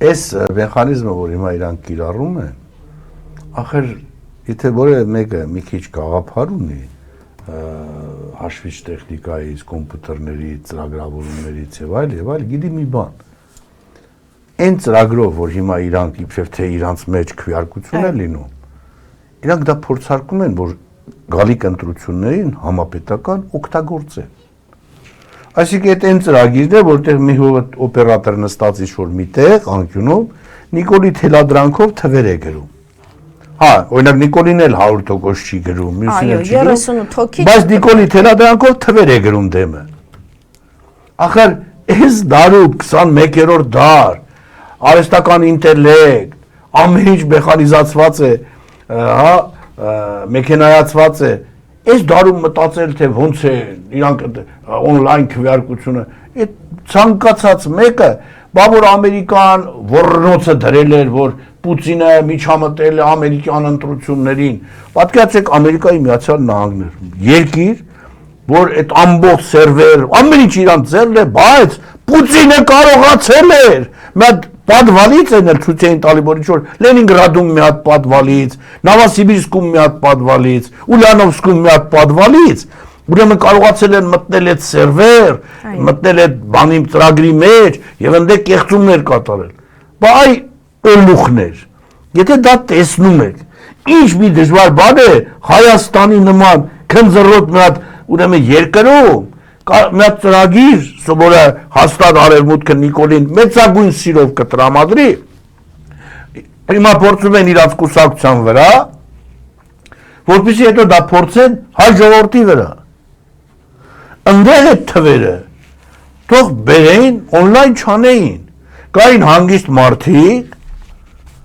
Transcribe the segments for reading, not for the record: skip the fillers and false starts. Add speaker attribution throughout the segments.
Speaker 1: Այս մեխանիզմը, որ հիմա իրանք կիրառում են, ախր եթե որևէ մեկը մի քիչ գաղափար ունի հաշվիչ տեխնիկայից, կոմպյուտերներից, ծրագրավորումներից եւ այլ, գիտի մի բան։ Այն ծրագրով, որ հիմա իրանք իբրև թե իրանց մեջ քվեարկություն է լինում, իրանք դա փորձարկում են, որ գալիք ընտրություններին համապետական օգտագործեն։ Այսինքն այդ այն ծրագիրն է, որտեղ մի հոտ օպերատոր նստած ինչ-որ միտեղ, անկյունում, Նիկոլի թելադրանքով թվեր է գրում։ Հա, օրինակ Նիկոլին էլ 100% չի գրում, մյուսին էլ չի գրում, բայց Նիկոլի թելադրանքով թվեր է գրում դեմը։ Ախր այս դարու 21-րդ դար, արհեստական ինտելեկտ, ամեն ինչ մեխանիզացված է, հա, մեքենայացված է, այս դարում մտածել թե ոնց է իրանք օնլայն քվեարկությունը, այդ ցանկացած մեկը, բա որ Ամերիկան ոռնոցը դրել էր, որ Պուտինը միջամտել է ամերիկյան ընտրություններին, պատկերացրեք Ամերիկայի Միացյալ Նահանգներ, երկիր, որ այդ ամբողջ սերվեր, ամեն ինչ իրանք ձեռն է, բայց Պուտինը կարողացել էր, մի հատ պատվալից են էլ ցույց էին տալի, որ ինչ-որ Լենինգրադում մի հատ պատվալից, Նովոսիբիրսկում մի հատ պատվալից, Ուլիանովսկում մի հատ պատվալից, ուրեմն կարողացել են մտնել այդ սերվեր, մտնել այդ բանի ծրագրի մեջ եւ այնտեղ կեղծումներ կատարել։ Բա այ օլուխներ։ Եթե դա տեսնում եք, ինչ մի դժվար բան է Հայաստանի նման քնձռոտ մի հատ ուրեմն երկրում մի հատ ծրագիր, որը հաստատ արևմուտքը Նիկոլին մեծագույն սիրով կտրամադրի, հիմա փորձում են իրաց կուսակցության վրա, որպեսզի հետո դա փորձեն հայ ժողովրդի վրա։ Ընդեղ այդ թվերը թող բերեին, օնլայն չանեին, կային հանգիստ մարդիկ,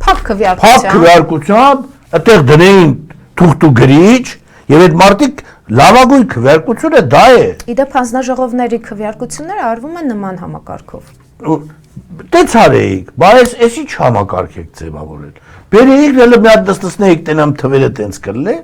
Speaker 1: փակ քվեարկությամբ, այդտեղ դնեին թուղթ ու գրիչ, եւ այդ մարդիկ լավագույն քվեարկությունը դա է։
Speaker 2: Իդեպ հանձնաժողովների քվեարկությունները արվում են նման համակարգով։
Speaker 1: Դե ցարեիք, բայց էս ինչ համակարգ եք ձևավորել։ Բերեիք, մի հատ նստեցնեիք տենամ թվերը տենց կլներ։